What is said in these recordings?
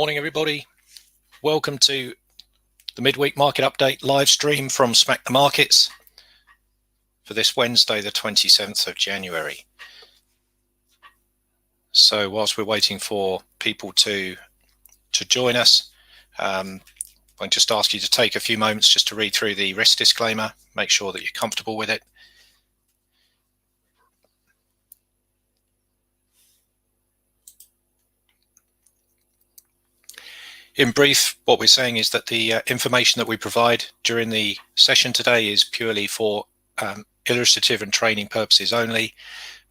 Morning, everybody. Welcome to the midweek market update live stream from Smack the Markets for this Wednesday, the 27th of January. So whilst we're waiting for people to join us, I'll just ask you to take a few moments just to read through the risk disclaimer, make sure that you're comfortable with it. In brief, what we're saying is that the information that we provide during the session today is purely for illustrative and training purposes only.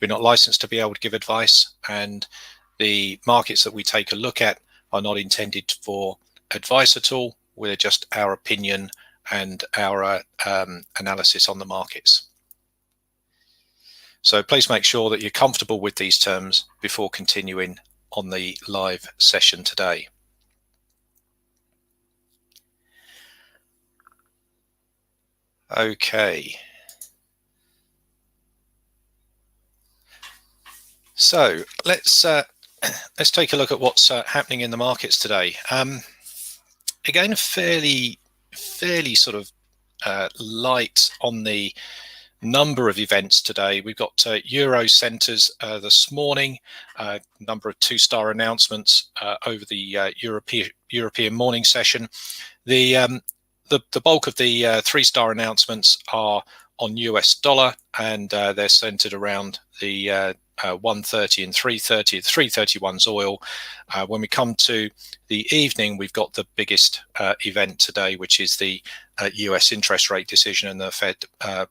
We're not licensed to be able to give advice, and the markets that we take a look at are not intended for advice at all. We're just our opinion and our analysis on the markets. So please make sure that you're comfortable with these terms before continuing on the live session today. Okay. So let's take a look at what's happening in the markets today. Again, fairly sort of light on the number of events today. We've got Euro centres this morning, a number of two-star announcements over the European morning session. The bulk of the three-star announcements are on US dollar, and they're centered around the 130 and 330. 331's oil. When we come to the evening, we've got the biggest event today, which is the US interest rate decision and the Fed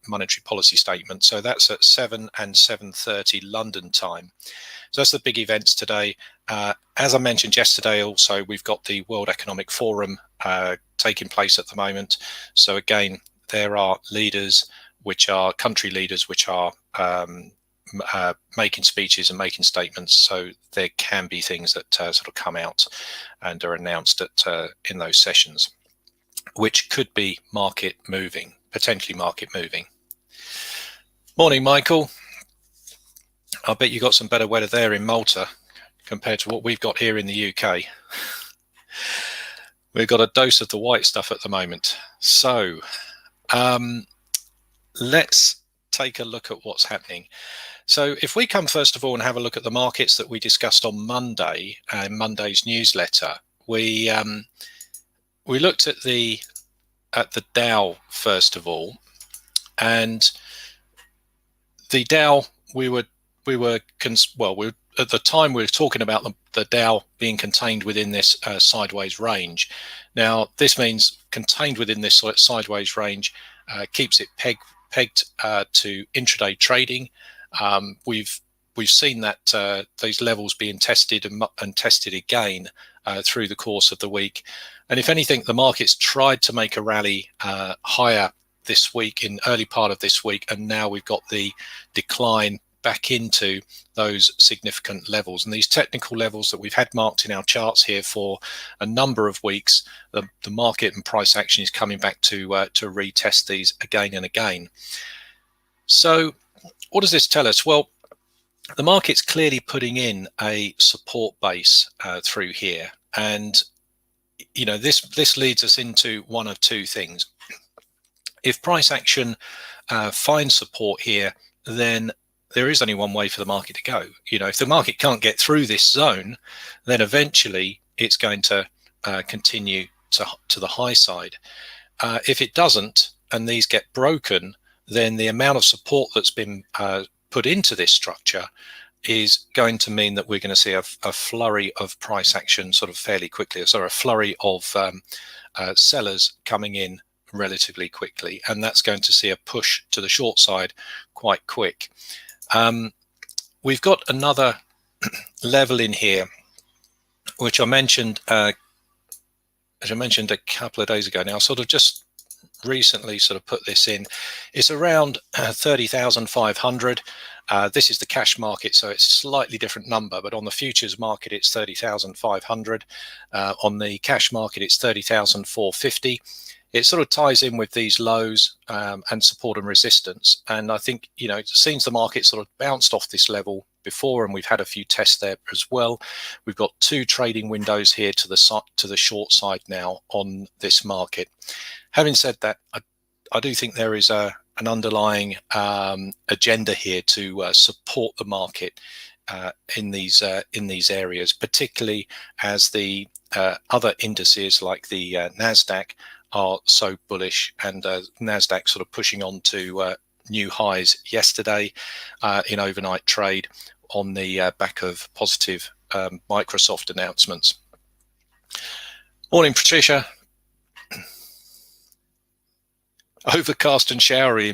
monetary policy statement. So that's at 7 and 7:30 London time. So that's the big events today. As I mentioned yesterday, also, we've got the World Economic Forum taking place at the moment. So again, there are leaders, which are country leaders, which are making speeches and making statements. So there can be things that sort of come out and are announced at in those sessions, which could be market moving, potentially market moving. Morning, Michael. I bet you got some better weather there in Malta compared to what we've got here in the UK. We've got a dose of the white stuff at the moment. So let's take a look at what's happening. So if we come first of all and have a look at the markets that we discussed on Monday, Monday's newsletter, we looked at the Dow first of all, and the Dow at the time we were talking about the Dow being contained within this sideways range. Now this means contained within this sideways range keeps it pegged to intraday trading. We've seen that these levels being tested and tested again through the course of the week, and if anything, the markets tried to make a rally higher this week, in early part of this week, and now we've got the decline back into those significant levels. And these technical levels that we've had marked in our charts here for a number of weeks, the market and price action is coming back to retest these again and again. So what does this tell us? Well, the market's clearly putting in a support base through here, and you know, this leads us into one of two things. If price action finds support here, then there is only one way for the market to go. You know, if the market can't get through this zone, then eventually it's going to continue to the high side. If it doesn't, and these get broken, then the amount of support that's been put into this structure is going to mean that we're going to see a flurry of price action sort of fairly quickly. So a flurry of sellers coming in relatively quickly, and that's going to see a push to the short side quite quick. We've got another level in here, which I mentioned a couple of days ago. Now, sort of just recently sort of put this in. It's around 30,500. This is the cash market, so it's a slightly different number, but on the futures market it's 30,500. On the cash market it's 30,450. It sort of ties in with these lows and support and resistance. And I think, you know, it seems the market sort of bounced off this level before, and we've had a few tests there as well. We've got 2 trading windows here to the short side now on this market. Having said that, I do think there is an underlying agenda here to support the market in these areas, particularly as the other indices like the Nasdaq are so bullish, and Nasdaq sort of pushing on to new highs yesterday in overnight trade on the back of positive Microsoft announcements. Morning, Patricia. Overcast and showery.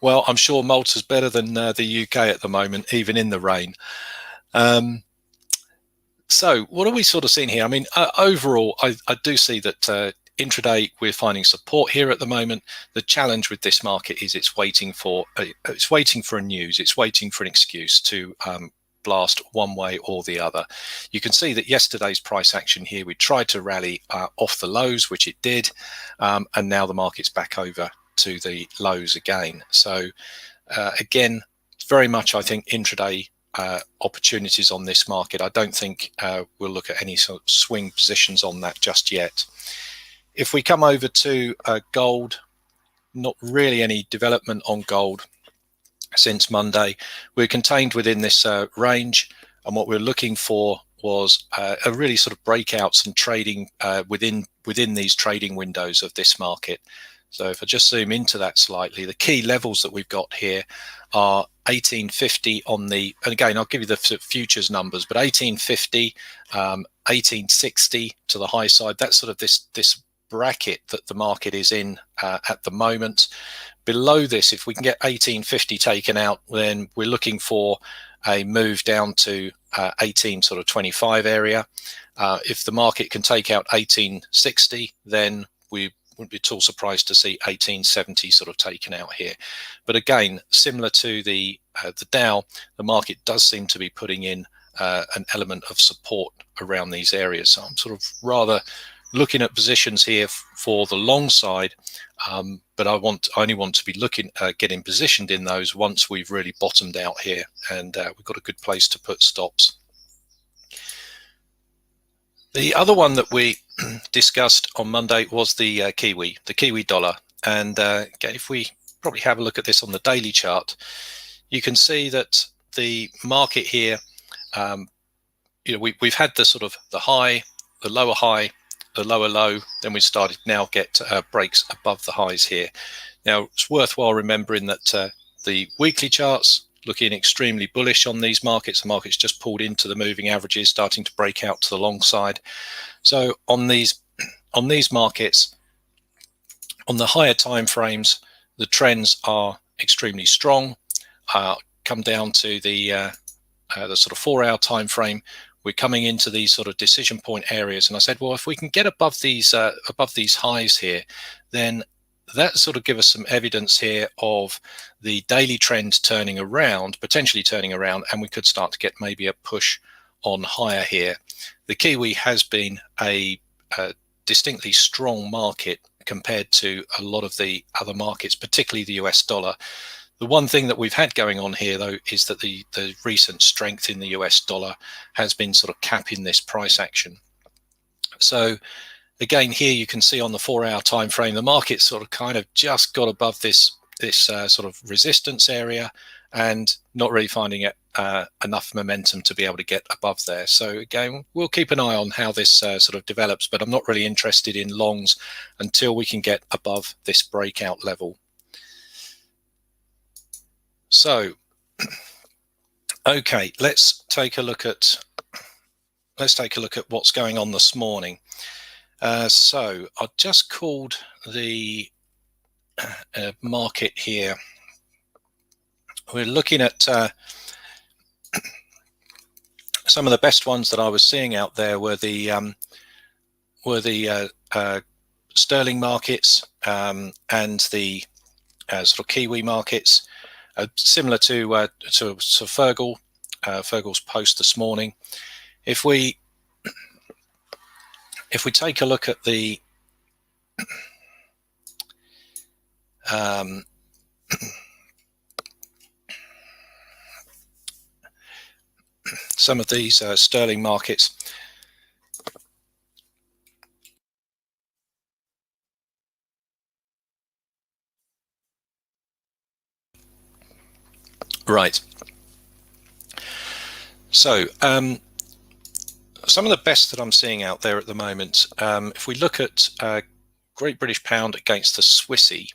Well, I'm sure Malta's better than the UK at the moment, even in the rain. So what are we sort of seeing here? I mean, overall, I do see that intraday we're finding support here at the moment. The challenge with this market is it's waiting for a news. It's waiting for an excuse to blast one way or the other. You can see that yesterday's price action here, we tried to rally off the lows, which it did, and now the market's back over to the lows again. So again, very much I think intraday opportunities on this market. I don't think we'll look at any sort of swing positions on that just yet. If we come over to gold, not really any development on gold since Monday. We're contained within this range, and what we're looking for was a really sort of breakouts and trading within these trading windows of this market. So if I just zoom into that slightly, the key levels that we've got here are 1850 on the, and again I'll give you the futures numbers, but 1850, 1860 to the high side. That's sort of this bracket that the market is in at the moment. Below this, if we can get 1850 taken out, then we're looking for a move down to 1825 area. If the market can take out 1860, then we wouldn't be at all surprised to see 1870 sort of taken out here. But again, similar to the Dow, the market does seem to be putting in an element of support around these areas. So I'm sort of rather looking at positions here for the long side, but I only want to be looking getting positioned in those once we've really bottomed out here, and we've got a good place to put stops. The other one that we discussed on Monday was the Kiwi dollar, and again, if we probably have a look at this on the daily chart, you can see that the market here, we've had the sort of the high, the lower high, the lower low, then we started now get breaks above the highs here. Now it's worthwhile remembering that the weekly charts looking extremely bullish on these markets. The market's just pulled into the moving averages, starting to break out to the long side. So on these markets, on the higher time frames, the trends are extremely strong. Come down to the sort of 4-hour time frame, we're coming into these sort of decision point areas, and I said, well, if we can get above these highs here, then that sort of give us some evidence here of the daily trend turning around, potentially turning around, and we could start to get maybe a push on higher here. The Kiwi has been a distinctly strong market compared to a lot of the other markets, particularly the US dollar. The one thing that we've had going on here, though, is that the recent strength in the US dollar has been sort of capping this price action. So again, here you can see on the 4-hour time frame, the market sort of kind of just got above this sort of resistance area and not really finding it enough momentum to be able to get above there. So again, we'll keep an eye on how this sort of develops, but I'm not really interested in longs until we can get above this breakout level. So, okay, let's take a look at what's going on this morning. So I've just called the market here. We're looking at some of the best ones that I was seeing out there were the sterling markets and the sort of Kiwi markets. Similar to Fergal's post this morning. If we take a look at the some of these sterling markets. Right. So some of the best that I'm seeing out there at the moment, if we look at Great British Pound against the Swissy,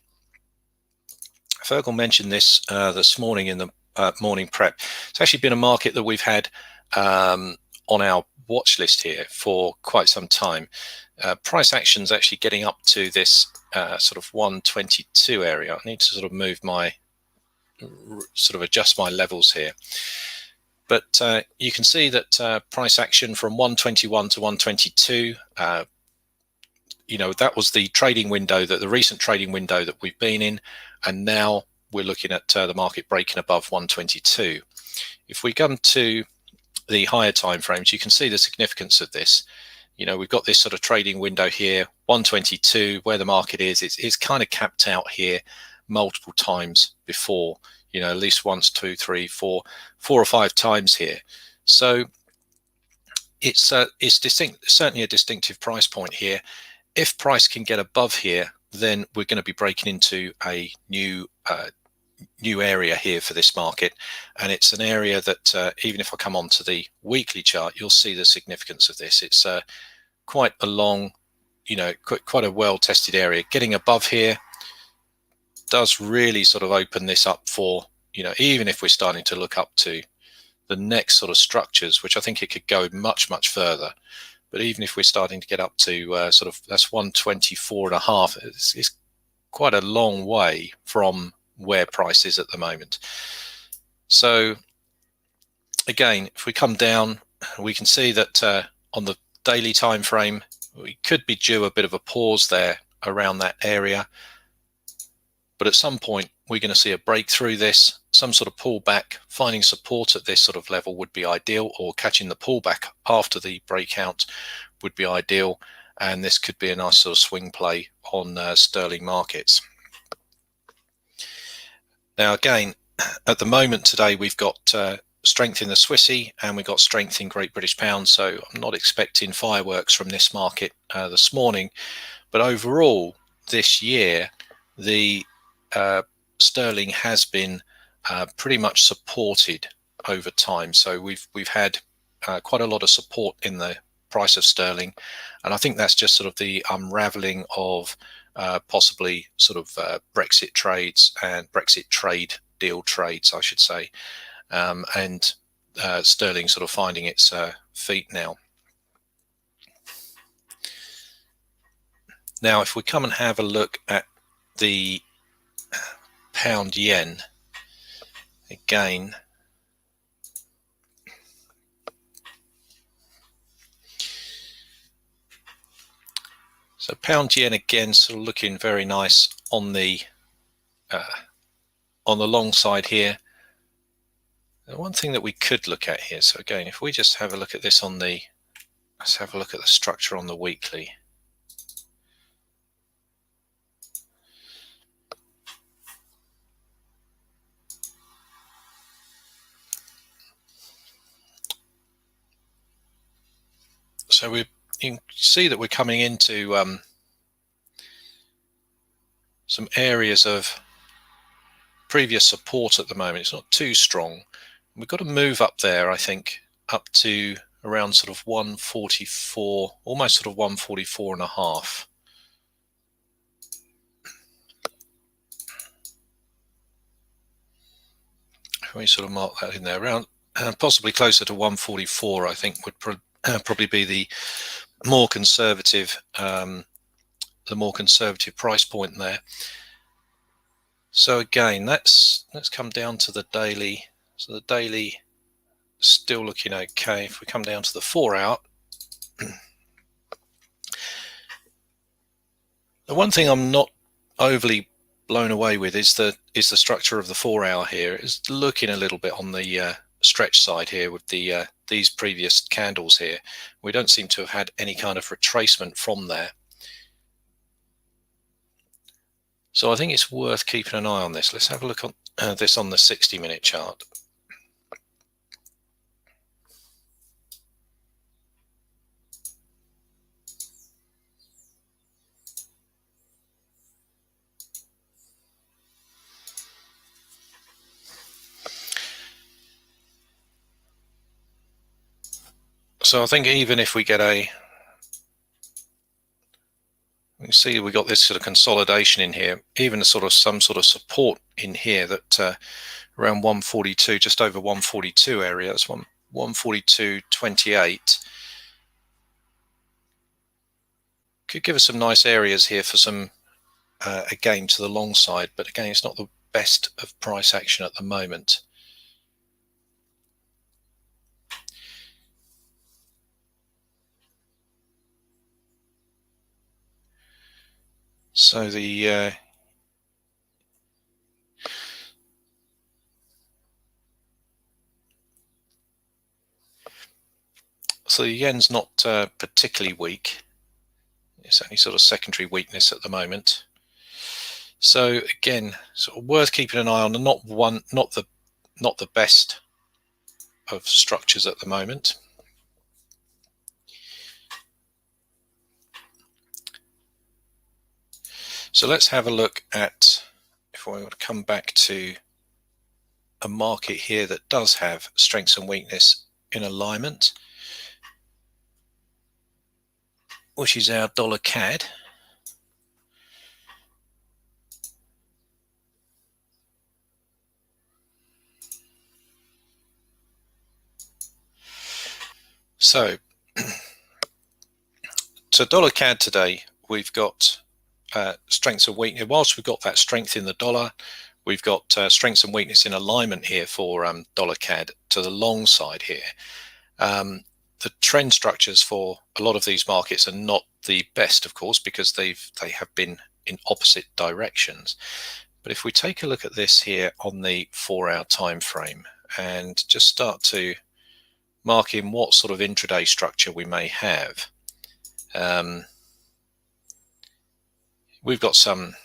Fergal mentioned this this morning in the morning prep. It's actually been a market that we've had on our watch list here for quite some time. Price action's actually getting up to this sort of 122 area. I need to sort of move my, sort of adjust my levels here. But you can see that price action from 121 to 122, you know, that was the trading window, that the recent trading window that we've been in, and now we're looking at the market breaking above 122. If we come to the higher time frames, you can see the significance of this. You know, we've got this sort of trading window here, 122, where the market is. It's kind of capped out here multiple times before. You know, at least once, two, three, four or five times here. So it's distinct, certainly a distinctive price point here. If price can get above here, then we're going to be breaking into a new area here for this market, and it's an area that even if I come on to the weekly chart, you'll see the significance of this. It's quite a long, you know, quite a well-tested area. Getting above here does really sort of open this up for, you know, even if we're starting to look up to the next sort of structures, which I think it could go much further. But even if we're starting to get up to sort of, that's 124.5, it's quite a long way from where price is at the moment. So again, if we come down, we can see that on the daily time frame, we could be due a bit of a pause there around that area. But at some point, we're going to see a break through this, some sort of pullback. Finding support at this sort of level would be ideal, or catching the pullback after the breakout would be ideal. And this could be a nice sort of swing play on sterling markets. Now, again, at the moment today, we've got strength in the Swissy and we've got strength in Great British Pound. So I'm not expecting fireworks from this market this morning. But overall, this year, the sterling has been pretty much supported over time. So we've had quite a lot of support in the price of sterling, and I think that's just sort of the unraveling of possibly sort of Brexit trades and Brexit trade deal trades, I should say, and sterling sort of finding its feet now. Now, if we come and have a look at the pound yen again, so pound yen again sort of looking very nice on the long side here. The one thing that we could look at here, so again, if we just have a look at this on the, let's have a look at the structure on the weekly. So you can see that we're coming into some areas of previous support at the moment. It's not too strong. We've got to move up there, I think, up to around sort of 144, almost sort of 144.5. If we sort of mark that in there, around possibly closer to 144, I think would probably be the more conservative price point there. So again, let's come down to the daily. So the daily still looking okay. If we come down to the 4 hour, the one thing I'm not overly blown away with is the structure of the 4 hour here. It's looking a little bit on the stretch side here with the these previous candles here. We don't seem to have had any kind of retracement from there. So I think it's worth keeping an eye on this. Let's have a look on this on the 60-minute chart. So I think even if we get you see we got this sort of consolidation in here, even a sort of some sort of support in here that around 142, just over 142 area, that's 142.28. Could give us some nice areas here for some again to the long side, but again it's not the best of price action at the moment. So the yen's not particularly weak. It's only sort of secondary weakness at the moment. So again, sort of worth keeping an eye on, and not the best of structures at the moment. So let's have a look at, if I want to come back to a market here that does have strengths and weakness in alignment, which is our dollar CAD. So dollar CAD today, we've got strengths and weakness. Whilst we've got that strength in the dollar, we've got strengths and weakness in alignment here for dollar CAD to the long side here. The trend structures for a lot of these markets are not the best, of course, because they have been in opposite directions. But if we take a look at this here on the 4-hour time frame and just start to mark in what sort of intraday structure we may have, we've got some,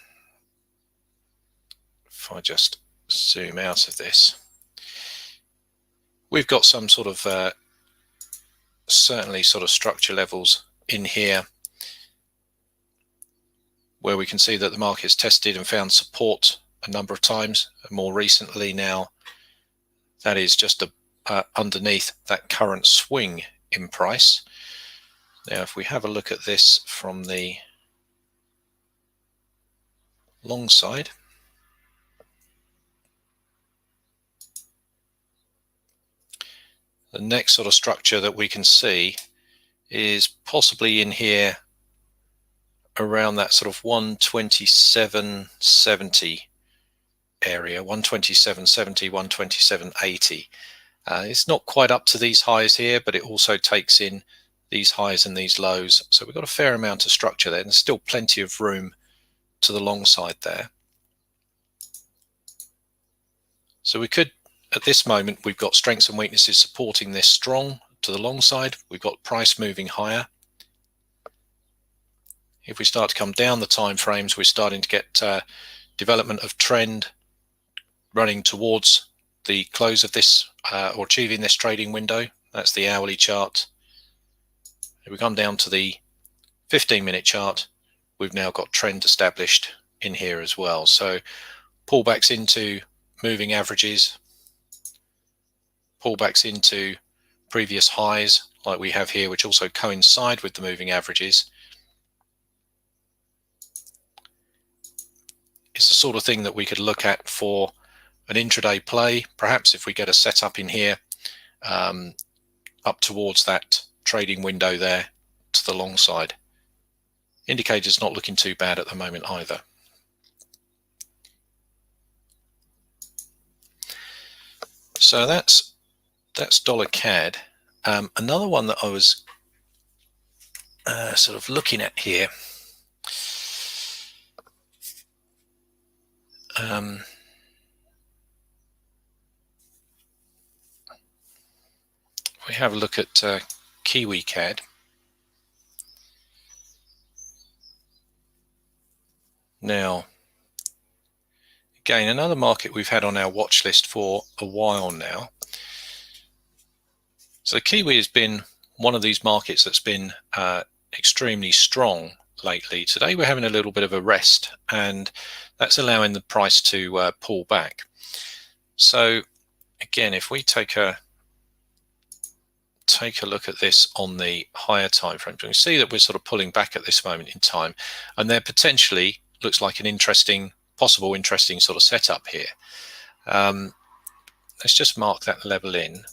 if I just zoom out of this, we've got some sort of certainly sort of structure levels in here where we can see that the market's tested and found support a number of times. More recently now, that is just underneath that current swing in price. Now if we have a look at this from the long side, the next sort of structure that we can see is possibly in here around that sort of 127.70 area, 127.70, 127.80. It's not quite up to these highs here, but it also takes in these highs and these lows. So we've got a fair amount of structure there, and there's still plenty of room to the long side there. So we could, at this moment, we've got strengths and weaknesses supporting this strong to the long side. We've got price moving higher. If we start to come down the time frames, we're starting to get development of trend running towards the close of this or achieving this trading window. That's the hourly chart. If we come down to the 15-minute chart, we've now got trend established in here as well. So pullbacks into moving averages, pullbacks into previous highs like we have here, which also coincide with the moving averages, is the sort of thing that we could look at for an intraday play. Perhaps if we get a setup in here up towards that trading window there to the long side. Indicator's not looking too bad at the moment either. So that's dollar CAD. Another one that I was sort of looking at here, we have a look at Kiwi Cad. Now, again, another market we've had on our watch list for a while now. So Kiwi has been one of these markets that's been extremely strong lately. Today we're having a little bit of a rest, and that's allowing the price to pull back. So again, if we take a take a look at this on the higher time frame, you can see that we're sort of pulling back at this moment in time, and there potentially looks like an possible interesting sort of setup here. Let's just mark that level in,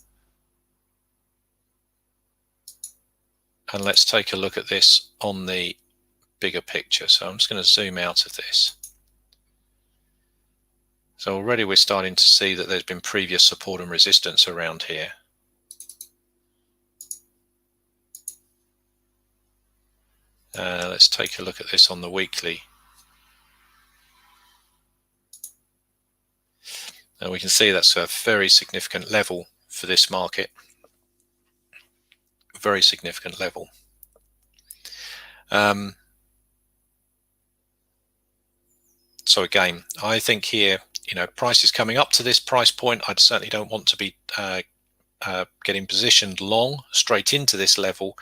and let's take a look at this on the bigger picture. So I'm just going to zoom out of this. So already we're starting to see that there's been previous support and resistance around here. Let's take a look at this on the weekly. And we can see that's a very significant level for this market. Very significant level. So again, I think here, price is coming up to this price point. I certainly don't want to be getting positioned long straight into this level.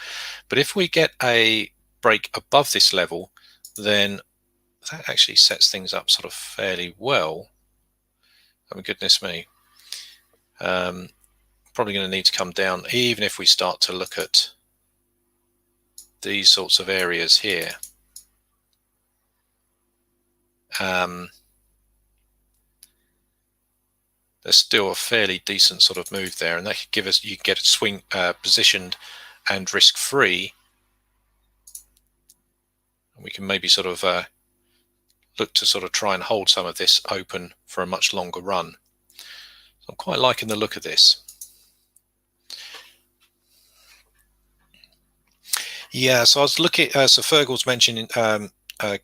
But if we get a break above this level, then that actually sets things up sort of fairly well. Oh, goodness me. Probably going to need to come down, even if we start to look at these sorts of areas here. There's still a fairly decent sort of move there, and that could give us, you get a swing positioned and risk free. We can maybe sort of look to sort of try and hold some of this open for a much longer run. So I'm quite liking the look of this. Yeah, so I was looking, so Fergal's mentioning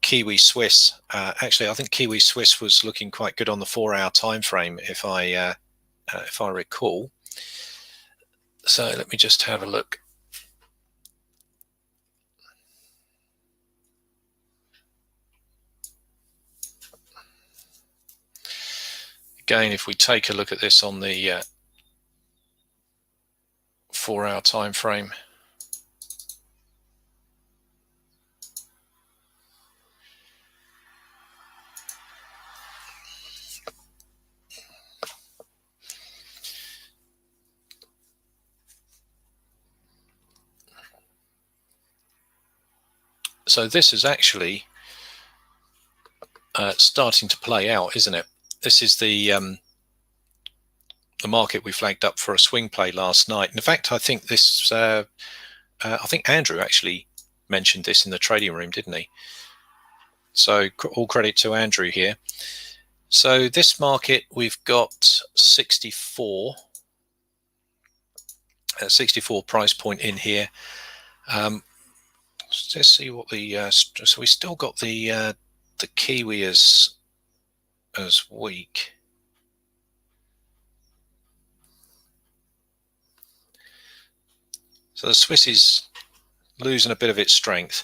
Kiwi Swiss. Actually, I think Kiwi Swiss was looking quite good on the 4-hour time frame, if I recall. So let me just have a look. Again, if we take a look at this on the 4-hour time frame, so this is actually starting to play out, isn't it? This is the market we flagged up for a swing play last night. In fact, I think this, I think Andrew actually mentioned this in the trading room, didn't he? So all credit to Andrew here. So this market, we've got 64 price point in here. Let's see what the so we still got the Kiwi as weak. So the Swiss is losing a bit of its strength,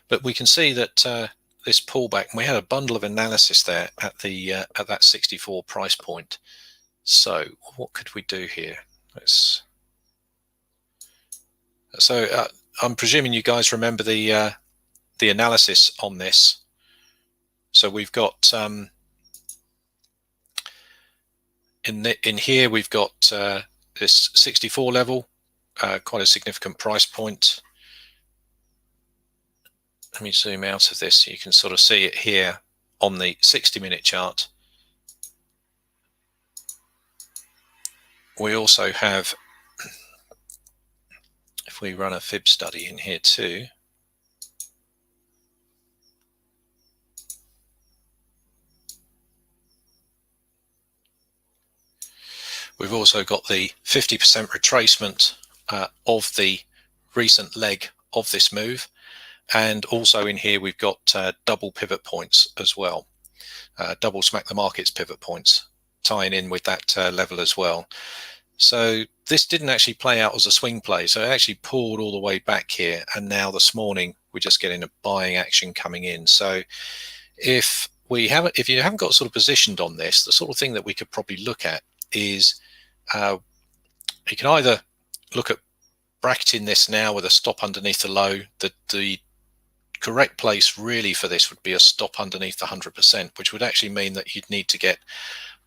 but we can see that this pullback, and we had a bundle of analysis there at the at that 64 price point. So what could we do here? So I'm presuming you guys remember the analysis on this. So we've got in here we've got this 64 level, quite a significant price point. Let me zoom out of this so you can sort of see it here on the 60-minute chart. We also have, if we run a fib study in here too, we've also got the 50% retracement of the recent leg of this move. And also in here, we've got double pivot points as well. Double smack the markets pivot points, tying in with that level as well. So this didn't actually play out as a swing play. So it actually pulled all the way back here. And now this morning, we're just getting a buying action coming in. So if you haven't got sort of positioned on this, the sort of thing that we could probably look at is you can either look at bracketing this now with a stop underneath the low. The correct place really for this would be a stop underneath the 100%, which would actually mean that you'd need to get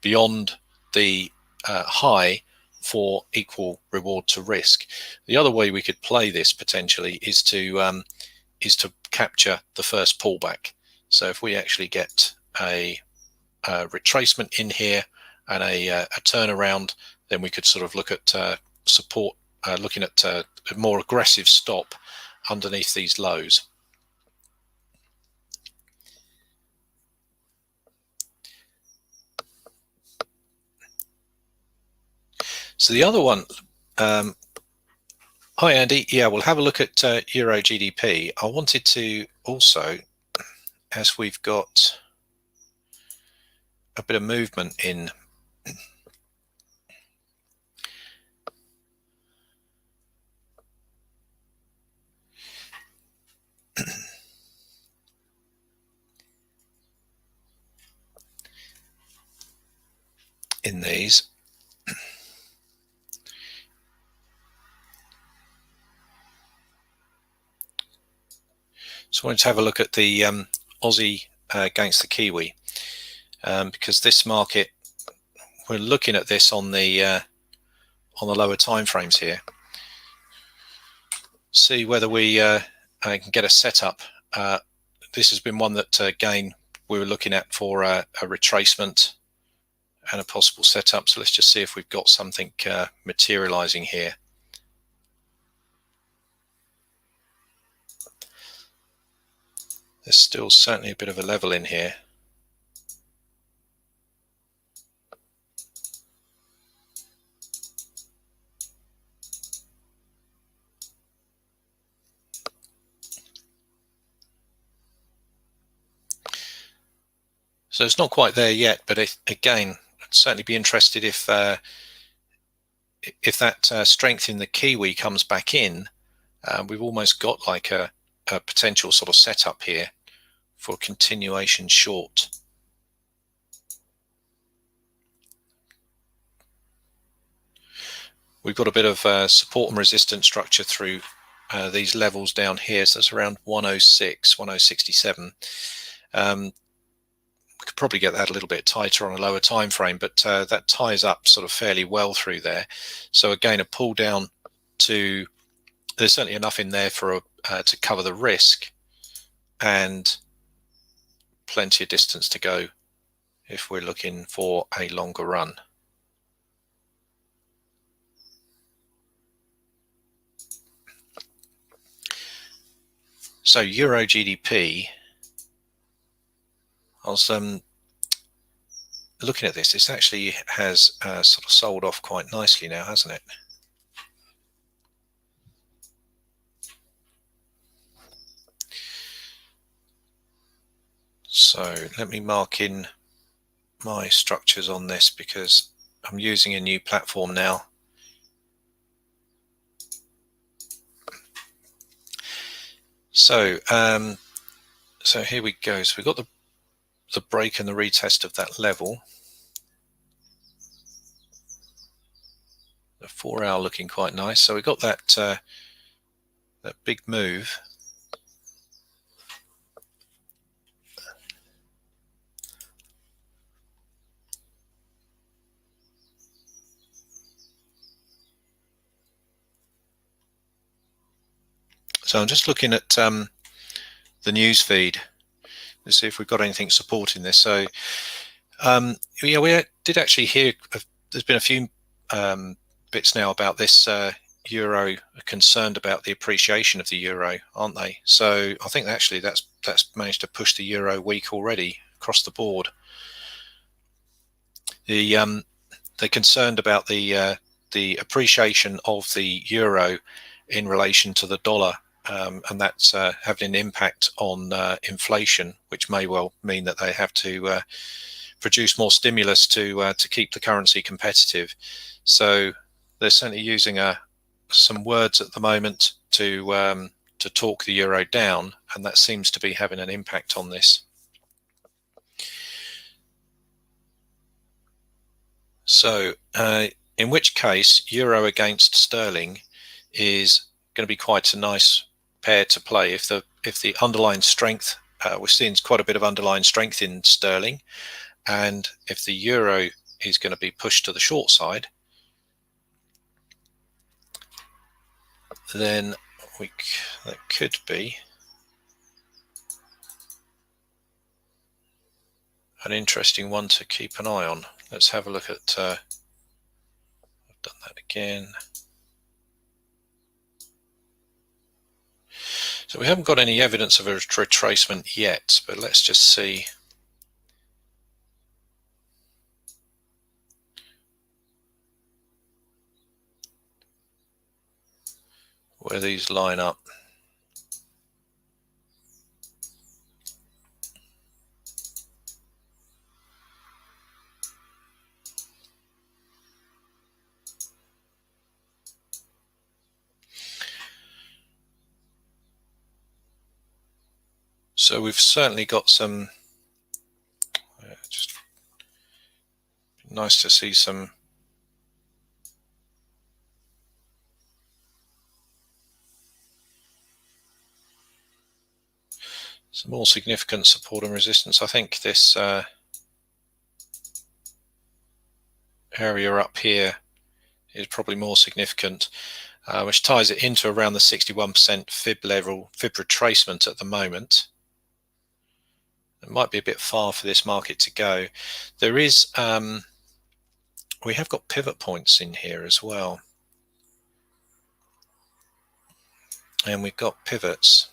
beyond the high for equal reward to risk. The other way we could play this potentially is to capture the first pullback. So if we actually get a retracement in here and a turnaround, then we could sort of look at support, looking at a more aggressive stop underneath these lows. So the other one, hi Andy, yeah, we'll have a look at Euro GDP. I wanted to also, as we've got a bit of movement in in these. So I wanted to have a look at the Aussie against the Kiwi, because this market, we're looking at this on the lower time frames here. See whether we can get a setup. This has been one that again we were looking at for a retracement and a possible setup. So let's just see if we've got something materializing here. There's still certainly a bit of a level in here. So it's not quite there yet, but again, I'd certainly be interested if that strength in the Kiwi comes back in. We've almost got like a potential sort of setup here for continuation short. We've got a bit of support and resistance structure through these levels down here. So that's around 106, 1067. We could probably get that a little bit tighter on a lower time frame, but that ties up sort of fairly well through there. So again, a pull down to, there's certainly enough in there for to cover the risk, and plenty of distance to go if we're looking for a longer run. So Euro GDP, I was looking at this. This actually has sort of sold off quite nicely now, hasn't it? So let me mark in my structures on this because I'm using a new platform now. So so here we go. So we've got the break and the retest of that level. The 4 hour looking quite nice. So we got that that big move. So I'm just looking at the news feed to see if we've got anything supporting this. So yeah, we did actually hear, there's been a few bits now about this euro, concerned about the appreciation of the euro, aren't they? So I think actually that's managed to push the euro weak already across the board. They're concerned about the appreciation of the euro in relation to the dollar. And that's having an impact on inflation, which may well mean that they have to produce more stimulus to keep the currency competitive. So they're certainly using some words at the moment to talk the euro down, and that seems to be having an impact on this. So in which case, euro against sterling is going to be quite a nice pair to play. If the underlying strength, we're seeing quite a bit of underlying strength in sterling, and if the euro is going to be pushed to the short side, then that could be an interesting one to keep an eye on. Let's have a look at, I've done that again. So we haven't got any evidence of a retracement yet, but let's just see. Where these line up. So we've certainly got some, just nice to see some more significant support and resistance. I think this area up here is probably more significant, which ties it into around the 61% fib level, fib retracement at the moment. It might be a bit far for this market to go. There is, we have got pivot points in here as well. And we've got pivots.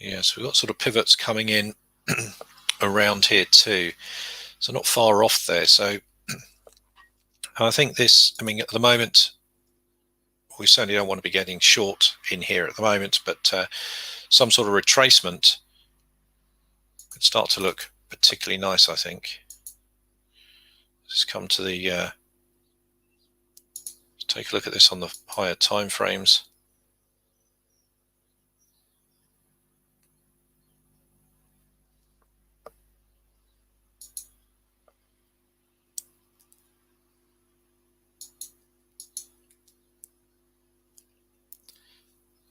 Yeah, so we've got sort of pivots coming in around here too. So not far off there. So I think this, I mean, at the moment, we certainly don't want to be getting short in here at the moment, but some sort of retracement could start to look particularly nice, I think. Let's come to the, let's take a look at this on the higher time frames.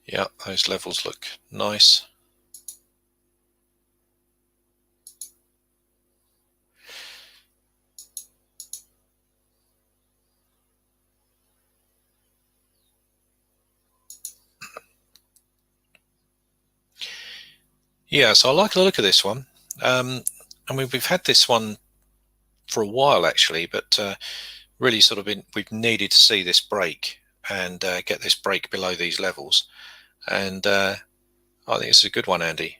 Yeah, those levels look nice. Yeah, so I like the look of this one. I mean, we've had this one for a while actually, but really sort of we've needed to see this break and get this break below these levels. And I think this is a good one, Andy.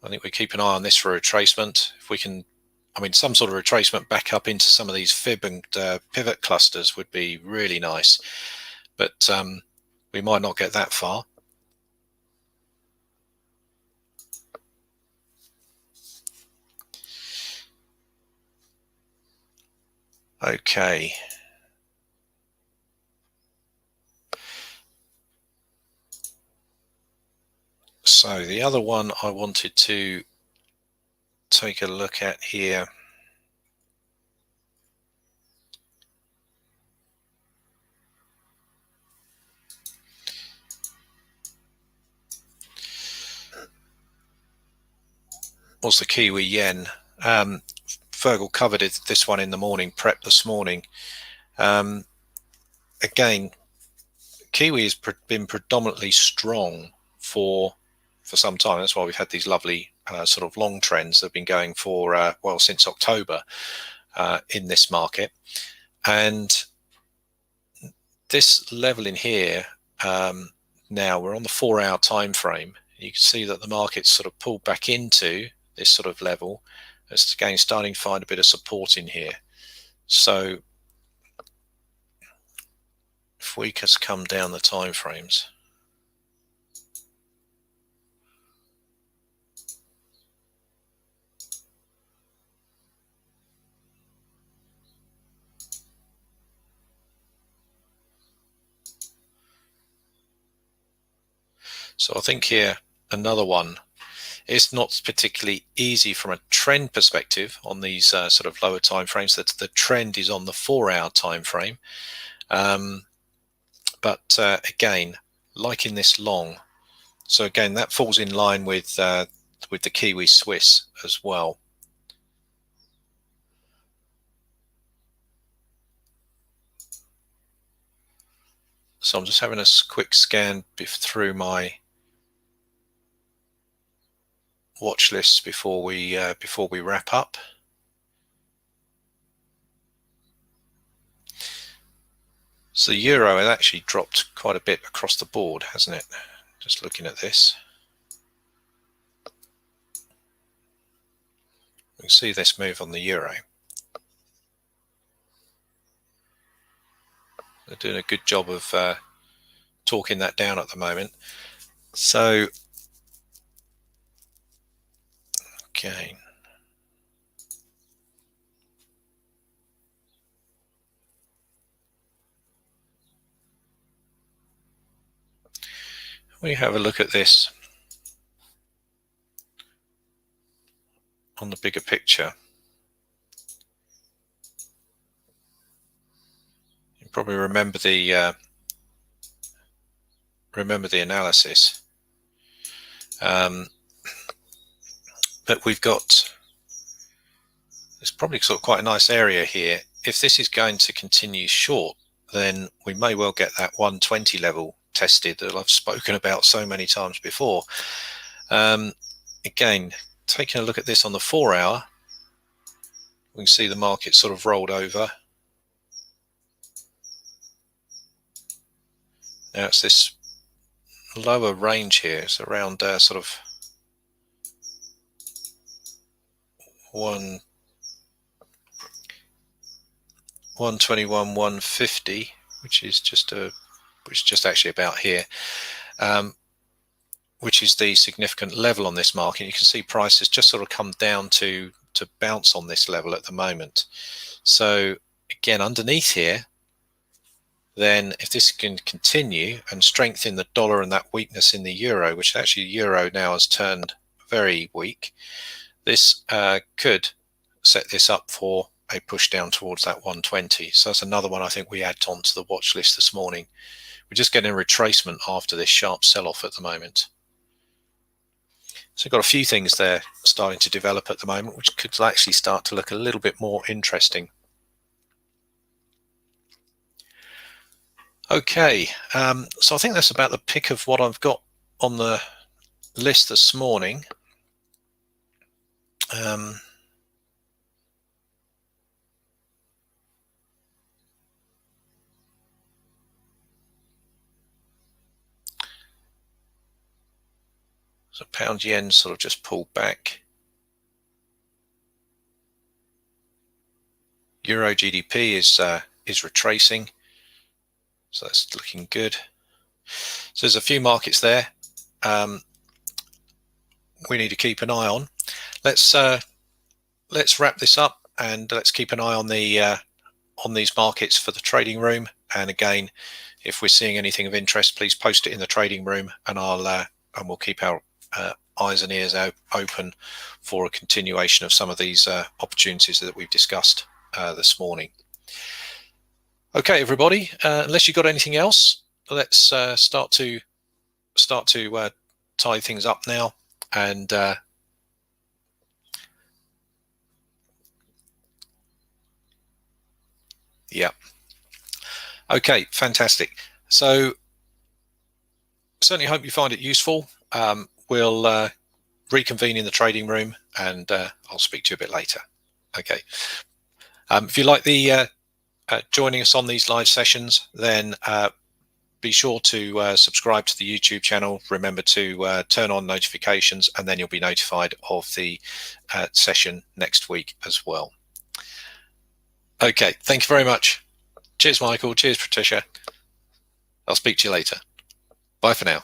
I think we keep an eye on this for a retracement. If we can, I mean, some sort of retracement back up into some of these fib and pivot clusters would be really nice. But we might not get that far. Okay. So the other one I wanted to take a look at here was the Kiwi Yen. Fergal covered this one in the morning, prep this morning. Again, Kiwi has been predominantly strong for some time. That's why we've had these lovely sort of long trends that have been going for, well, since October in this market. And this level in here, now we're on the 4-hour time frame. You can see that the market's sort of pulled back into this sort of level. It's again starting to find a bit of support in here. So if we just come down the time frames, so I think here another one It's not particularly easy from a trend perspective on these sort of lower time frames. That the trend is on the 4-hour time frame, but again, liking this long. So again, that falls in line with the Kiwi Swiss as well. So I'm just having a quick scan through my watch lists before we wrap up. So the euro has actually dropped quite a bit across the board, hasn't it? Just looking at this, we can see this move on the euro. They're doing a good job of talking that down at the moment. So okay, we have a look at this on the bigger picture. You probably remember the analysis, but we've got, it's probably sort of quite a nice area here. If this is going to continue short, then we may well get that 120 level tested that I've spoken about so many times before. Again, taking a look at this on the 4-hour, we can see the market sort of rolled over. Now it's this lower range here. It's around sort of 121, 150, which is just actually about here, which is the significant level on this market. You can see price has just sort of come down to bounce on this level at the moment. So again, underneath here, then if this can continue and strengthen the dollar and that weakness in the euro, which actually euro now has turned very weak, this could set this up for a push down towards that 120. So that's another one I think we add on to the watch list this morning. We're just getting a retracement after this sharp sell-off at the moment. So we've got a few things there starting to develop at the moment, which could actually start to look a little bit more interesting. Okay, so I think that's about the pick of what I've got on the list this morning. So pound yen sort of just pulled back. Euro GDP is retracing, so that's looking good. So there's a few markets there we need to keep an eye on. Let's wrap this up and let's keep an eye on the on these markets for the trading room. And again, if we're seeing anything of interest, please post it in the trading room, and we'll keep our eyes and ears open for a continuation of some of these opportunities that we've discussed this morning. Okay, everybody, unless you've got anything else, let's start to tie things up now. And yeah, okay, fantastic. So certainly hope you find it useful. We'll reconvene in the trading room, and I'll speak to you a bit later. Okay. If you like the joining us on these live sessions, then be sure to subscribe to the YouTube channel. Remember to turn on notifications, and then you'll be notified of the session next week as well. Okay, thank you very much. Cheers, Michael. Cheers, Patricia. I'll speak to you later. Bye for now.